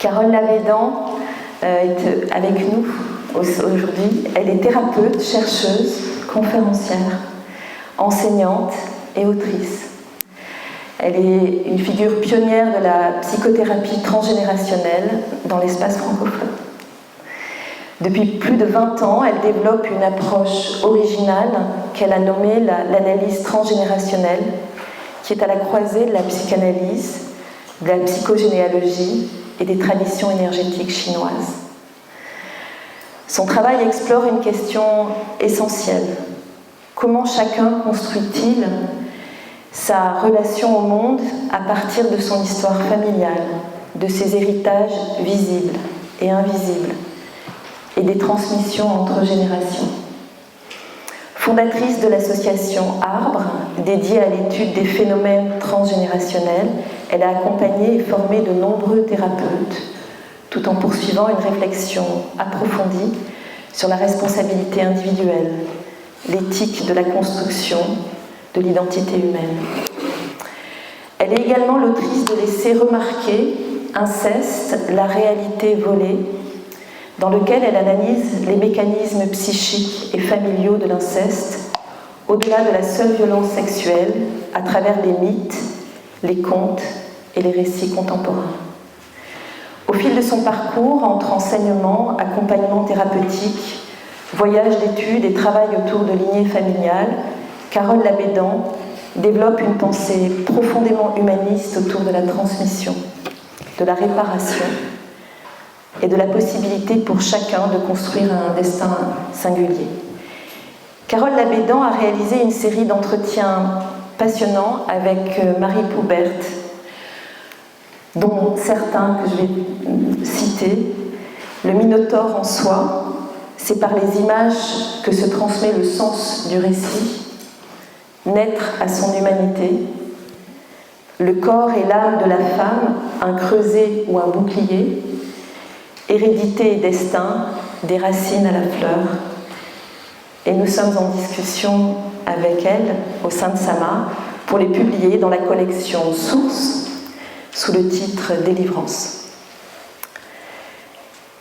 Carole Lavédan est avec nous aujourd'hui. Elle est thérapeute, chercheuse, conférencière, enseignante et autrice. Elle est une figure pionnière de la psychothérapie transgénérationnelle dans l'espace francophone. Depuis plus de 20 ans, elle développe une approche originale qu'elle a nommée l'analyse transgénérationnelle, qui est à la croisée de la psychanalyse, de la psychogénéalogie et des traditions énergétiques chinoises. Son travail explore une question essentielle. Comment chacun construit-il sa relation au monde à partir de son histoire familiale, de ses héritages visibles et invisibles, et des transmissions entre générations. Fondatrice de l'association Arbre, dédiée à l'étude des phénomènes transgénérationnels, elle a accompagné et formé de nombreux thérapeutes, tout en poursuivant une réflexion approfondie sur la responsabilité individuelle, l'éthique de la construction de l'identité humaine. Elle est également l'autrice de l'essai remarqué « Inceste, la réalité volée », dans lequel elle analyse les mécanismes psychiques et familiaux de l'inceste, au-delà de la seule violence sexuelle, à travers les mythes, les contes et les récits contemporains. Au fil de son parcours, entre enseignement, accompagnement thérapeutique, voyage d'études et travail autour de lignées familiales, Carole Lavédan développe une pensée profondément humaniste autour de la transmission, de la réparation et de la possibilité pour chacun de construire un destin singulier. Carole Lavédan a réalisé une série d'entretiens passionnants avec Marie Poubert, dont certains que je vais citer. Le Minotaure en soi, c'est par les images que se transmet le sens du récit. Naître à son humanité, le corps et l'âme de la femme, un creuset ou un bouclier, hérédité et destin, des racines à la fleur. Et nous sommes en discussion avec elle, au sein de Sama, pour les publier dans la collection Source, sous le titre Délivrance.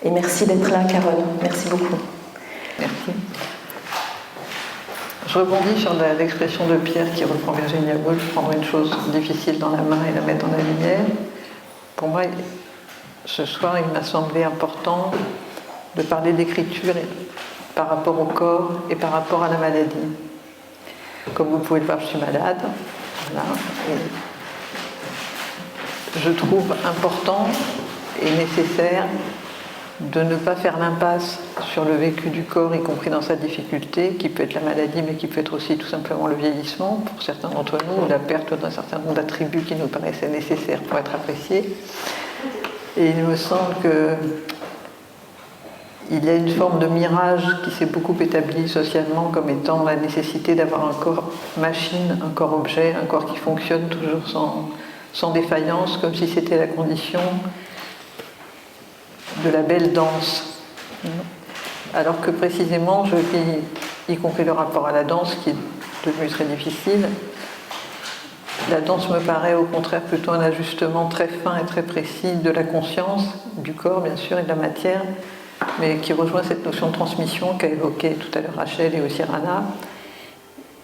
Et merci d'être là, Carole. Merci beaucoup. Merci. Je rebondis sur l'expression de Pierre qui reprend Virginia Woolf, prendre une chose difficile dans la main et la mettre dans la lumière. Pour moi, ce soir, il m'a semblé important de parler d'écriture par rapport au corps et par rapport à la maladie. Comme vous pouvez le voir, je suis malade. Voilà. Et je trouve important et nécessaire de ne pas faire l'impasse sur le vécu du corps, y compris dans sa difficulté, qui peut être la maladie, mais qui peut être aussi tout simplement le vieillissement, pour certains d'entre nous, ou la perte d'un certain nombre d'attributs qui nous paraissaient nécessaires pour être appréciés. Et il me semble qu'il y a une forme de mirage qui s'est beaucoup établi socialement comme étant la nécessité d'avoir un corps machine, un corps objet, un corps qui fonctionne toujours sans défaillance, comme si c'était la condition de la belle danse. Alors que précisément, je vis, y compris le rapport à la danse, qui est devenu très difficile, la danse me paraît au contraire plutôt un ajustement très fin et très précis de la conscience, du corps bien sûr et de la matière, mais qui rejoint cette notion de transmission qu'a évoquée tout à l'heure Rachel et aussi Rana,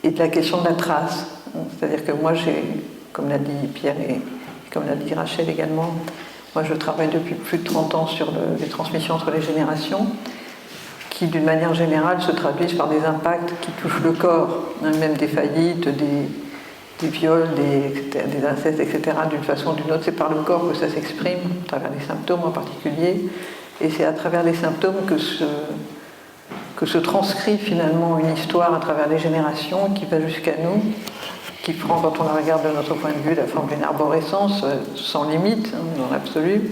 et de la question de la trace. C'est-à-dire que moi comme l'a dit Pierre et comme l'a dit Rachel également, moi je travaille depuis plus de 30 ans sur les transmissions entre les générations, qui d'une manière générale se traduisent par des impacts qui touchent le corps, même des faillites, des viols, des incestes, etc. D'une façon ou d'une autre, c'est par le corps que ça s'exprime, à travers les symptômes en particulier, et c'est à travers les symptômes que se transcrit finalement une histoire à travers les générations qui va jusqu'à nous, qui prend, quand on la regarde de notre point de vue, la forme d'une arborescence sans limite, dans l'absolu,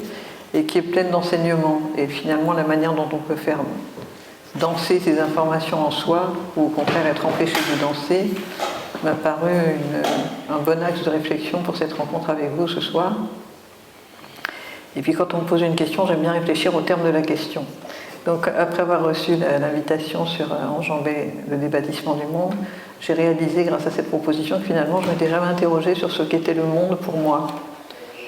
et qui est pleine d'enseignements. Et finalement, la manière dont on peut faire danser ces informations en soi, ou au contraire être empêché de danser, m'a paru un bon axe de réflexion pour cette rencontre avec vous ce soir. Et puis quand on me pose une question, j'aime bien réfléchir au terme de la question. Donc après avoir reçu l'invitation sur enjamber le débâtissement du monde, j'ai réalisé grâce à cette proposition que finalement je m'étais jamais interrogée sur ce qu'était le monde pour moi.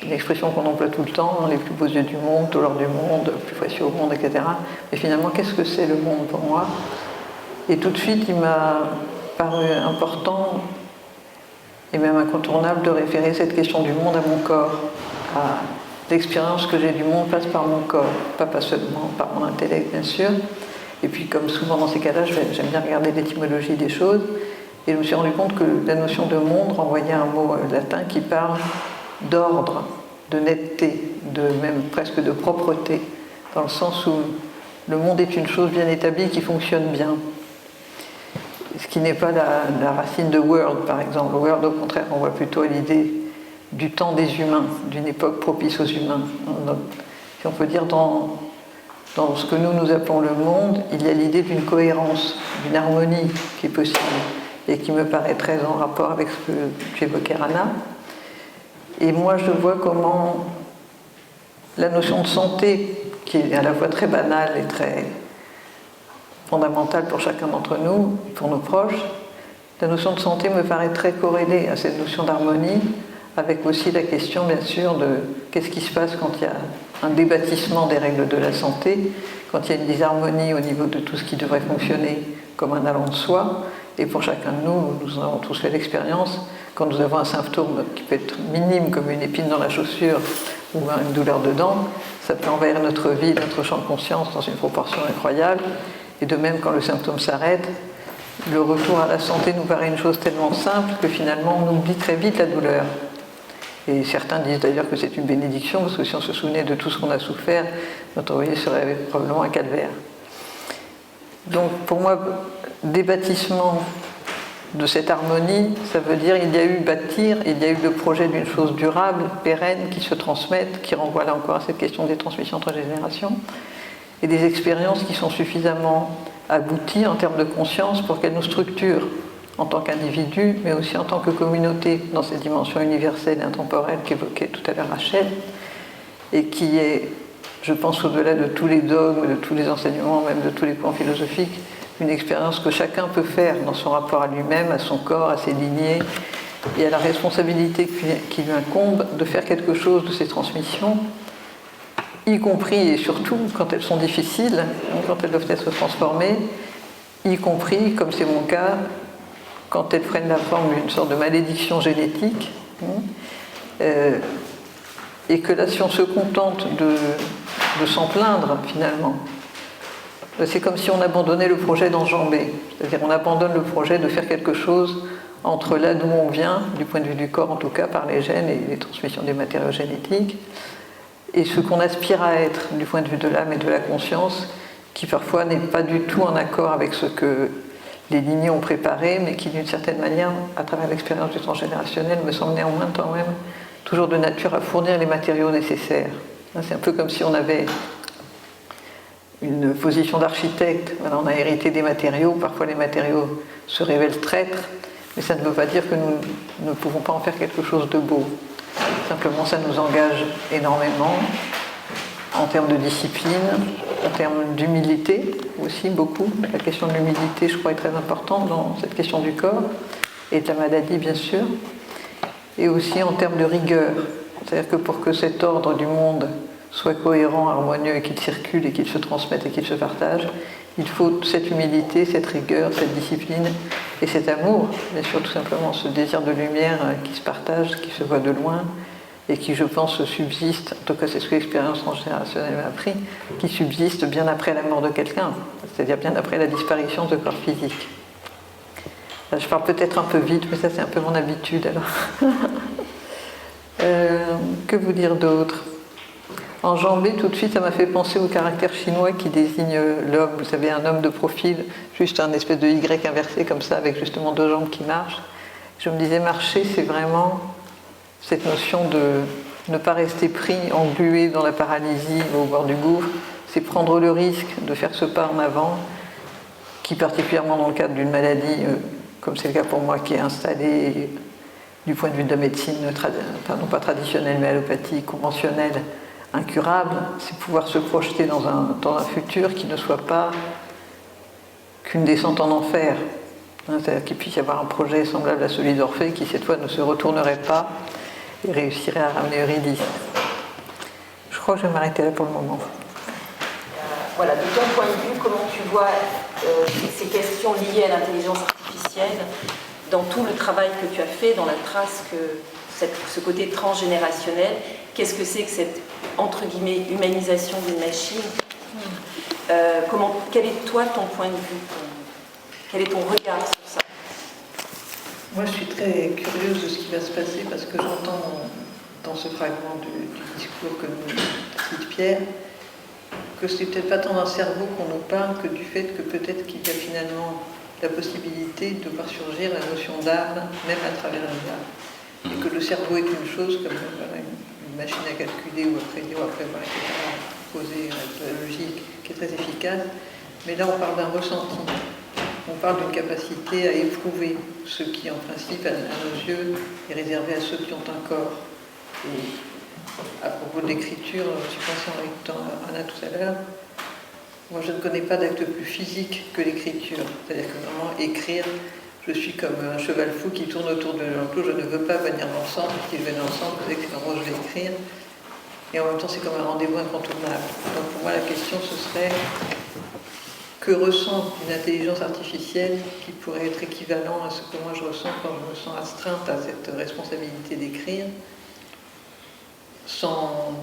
une expression qu'on emploie tout le temps, les plus beaux yeux du monde, tout l'or du monde, plus précieux au monde, etc. Mais finalement, qu'est-ce que c'est le monde pour moi? Et tout de suite, il m'a paru important et même incontournable de référer cette question du monde à mon corps, à l'expérience que j'ai du monde passe par mon corps, pas seulement par mon intellect, bien sûr. Et puis, comme souvent dans ces cas-là, j'aime bien regarder l'étymologie des choses. Et je me suis rendu compte que la notion de monde renvoyait à un mot latin qui parle d'ordre, de netteté, même presque de propreté, dans le sens où le monde est une chose bien établie qui fonctionne bien. Ce qui n'est pas la racine de world, par exemple. Le world, au contraire, on voit plutôt à l'idée du temps des humains, d'une époque propice aux humains. Si on peut dire, dans ce que nous appelons le monde, il y a l'idée d'une cohérence, d'une harmonie qui est possible et qui me paraît très en rapport avec ce que tu évoquais, Rana. Et moi, je vois comment la notion de santé, qui est à la fois très banale et très fondamentale pour chacun d'entre nous, pour nos proches, la notion de santé me paraît très corrélée à cette notion d'harmonie, avec aussi la question, bien sûr, de qu'est-ce qui se passe quand il y a un débâtissement des règles de la santé, quand il y a une disharmonie au niveau de tout ce qui devrait fonctionner comme un allant de soi. Et pour chacun de nous, nous avons tous fait l'expérience, quand nous avons un symptôme qui peut être minime comme une épine dans la chaussure ou une douleur de dent, ça peut envahir notre vie, notre champ de conscience dans une proportion incroyable. Et de même, quand le symptôme s'arrête, le retour à la santé nous paraît une chose tellement simple que finalement on oublie très vite la douleur. Et certains disent d'ailleurs que c'est une bénédiction, parce que si on se souvenait de tout ce qu'on a souffert, notre vie serait probablement un calvaire. Donc pour moi, débâtissement de cette harmonie, ça veut dire il y a eu bâtir, il y a eu le projet d'une chose durable, pérenne, qui se transmette, qui renvoie là encore à cette question des transmissions entre générations, et des expériences qui sont suffisamment abouties en termes de conscience pour qu'elles nous structurent en tant qu'individu, mais aussi en tant que communauté, dans cette dimension universelle et intemporelle qu'évoquait tout à l'heure Rachel, et qui est, je pense, au-delà de tous les dogmes, de tous les enseignements, même de tous les courants philosophiques, une expérience que chacun peut faire dans son rapport à lui-même, à son corps, à ses lignées, et à la responsabilité qui lui incombe de faire quelque chose de ces transmissions, y compris et surtout quand elles sont difficiles, quand elles doivent être transformées, y compris, comme c'est mon cas, quand elles prennent la forme d'une sorte de malédiction génétique, et que là, si on se contente de s'en plaindre, finalement, c'est comme si on abandonnait le projet d'enjamber. C'est-à-dire on abandonne le projet de faire quelque chose entre là d'où on vient, du point de vue du corps en tout cas, par les gènes et les transmissions des matériaux génétiques, et ce qu'on aspire à être du point de vue de l'âme et de la conscience, qui parfois n'est pas du tout en accord avec ce que les lignées ont préparé, mais qui d'une certaine manière, à travers l'expérience du transgénérationnel, me semble néanmoins quand même toujours de nature à fournir les matériaux nécessaires. C'est un peu comme si on avait une position d'architecte. Voilà, on a hérité des matériaux, parfois les matériaux se révèlent traîtres, mais ça ne veut pas dire que nous ne pouvons pas en faire quelque chose de beau. Simplement, ça nous engage énormément en termes de discipline, en termes d'humilité aussi, beaucoup. La question de l'humilité, je crois, est très importante dans cette question du corps et de la maladie, bien sûr. Et aussi en termes de rigueur. C'est-à-dire que pour que cet ordre du monde soit cohérent, harmonieux, et qu'il circule, et qu'il se transmette, et qu'il se partage, il faut cette humilité, cette rigueur, cette discipline, et cet amour, bien sûr, tout simplement, ce désir de lumière qui se partage, qui se voit de loin, et qui, je pense, subsiste, en tout cas c'est ce que l'expérience transgénérationnelle m'a appris, qui subsiste bien après la mort de quelqu'un, c'est-à-dire bien après la disparition de corps physique. Là, je parle peut-être un peu vite, mais ça c'est un peu mon habitude alors. Que vous dire d'autre ? Enjamber, tout de suite, ça m'a fait penser au caractère chinois qui désigne l'homme. Vous savez, un homme de profil, juste un espèce de Y inversé comme ça, avec justement deux jambes qui marchent. Je me disais, marcher, c'est vraiment cette notion de ne pas rester pris, englué dans la paralysie au bord du gouffre. C'est prendre le risque de faire ce pas en avant, qui particulièrement dans le cadre d'une maladie, comme c'est le cas pour moi, qui est installée du point de vue de la médecine, non pas traditionnelle, mais allopathique, conventionnelle, incurable, c'est pouvoir se projeter dans un futur qui ne soit pas qu'une descente en enfer. C'est-à-dire qu'il puisse y avoir un projet semblable à celui d'Orphée qui, cette fois, ne se retournerait pas et réussirait à ramener Eurydice. Je crois que je vais m'arrêter là pour le moment. Voilà, de ton point de vue, comment tu vois ces questions liées à l'intelligence artificielle dans tout le travail que tu as fait, dans la trace que ce côté transgénérationnel, qu'est-ce que c'est que cette, entre guillemets, humanisation d'une machine? Quel est toi ton point de vue? Quel est ton regard sur ça? Moi, je suis très curieuse de ce qui va se passer parce que j'entends dans ce fragment du discours que nous cite Pierre que c'est peut-être pas tant d'un cerveau qu'on nous parle que du fait que peut-être qu'il y a finalement la possibilité de voir surgir la notion d'art même à travers l'art. Et que le cerveau est une chose comme voilà, une machine à calculer ou à prédire ou à prévoir, etc., poser la logique qui est très efficace. Mais là, on parle d'un ressenti. On parle d'une capacité à éprouver ce qui, en principe, à nos yeux, est réservé à ceux qui ont un corps. Et à propos de l'écriture, je suis pensée en écoutant Anna tout à l'heure, moi je ne connais pas d'acte plus physique que l'écriture. C'est-à-dire que vraiment écrire, je suis comme un cheval fou qui tourne autour de l'enclos, je ne veux pas venir dans le centre, si je vais dans le centre, c'est que moi je vais écrire. Et en même temps c'est comme un rendez-vous incontournable. Donc pour moi la question ce serait que ressent une intelligence artificielle qui pourrait être équivalent à ce que moi je ressens quand je me sens astreinte à cette responsabilité d'écrire, sans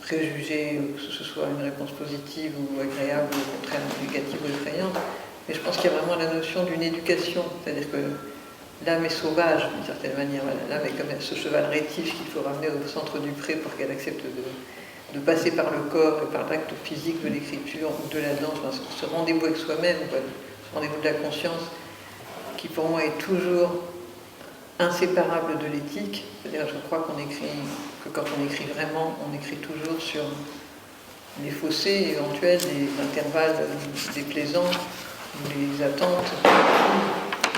préjuger que ce soit une réponse positive ou agréable, ou au contraire négative ou effrayante. Mais je pense qu'il y a vraiment la notion d'une éducation, c'est-à-dire que l'âme est sauvage d'une certaine manière. L'âme est comme ce cheval rétif qu'il faut ramener au centre du pré pour qu'elle accepte de passer par le corps et par l'acte physique de l'écriture ou de la danse, enfin, ce rendez-vous avec soi-même, ce rendez-vous de la conscience, qui pour moi est toujours inséparable de l'éthique. C'est-à-dire je crois que quand on écrit vraiment, on écrit toujours sur les fossés éventuels, les intervalles déplaisants, les attentes.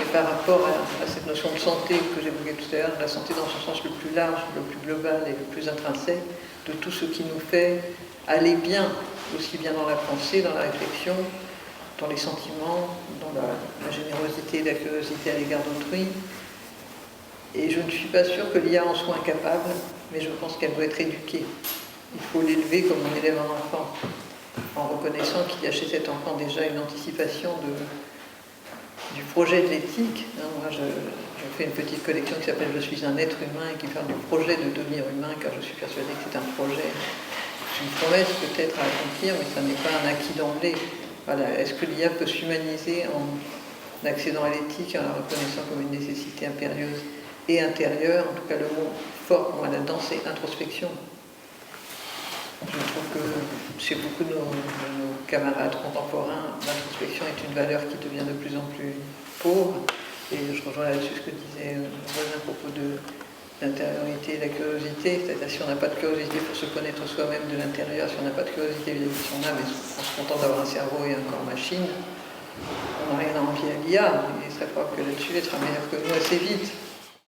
Et par rapport à cette notion de santé que j'évoquais tout à l'heure, la santé dans son sens le plus large, le plus global et le plus intrinsèque, de tout ce qui nous fait aller bien, aussi bien dans la pensée, dans la réflexion, dans les sentiments, dans la générosité et la curiosité à l'égard d'autrui. Et je ne suis pas sûre que l'IA en soit incapable, mais je pense qu'elle doit être éduquée. Il faut l'élever comme on élève un enfant, en reconnaissant qu'il y a chez cet enfant déjà une anticipation du projet de l'éthique. Moi, je fais une petite collection qui s'appelle « Je suis un être humain » et qui parle du projet de devenir humain, car je suis persuadée que c'est un projet, c'est une promesse peut-être à accomplir, mais ça n'est pas un acquis d'emblée. Voilà. Est-ce que l'IA peut s'humaniser en accédant à l'éthique, en la reconnaissant comme une nécessité impérieuse et intérieure? En tout cas, le mot fort pour moi là-dedans, c'est introspection. Je trouve que chez beaucoup de nos camarades contemporains, l'introspection est une valeur qui devient de plus en plus pauvre. Et je rejoins là-dessus ce que disait Rosa à propos de l'intériorité et de la curiosité. C'est-à-dire si on n'a pas de curiosité pour se connaître soi-même de l'intérieur, si on n'a pas de curiosité vis-à-vis de son âme, et on se contente d'avoir un cerveau et un corps machine, on n'a rien à envier à l'IA. Il serait probable que là-dessus, elle sera meilleure que nous assez vite.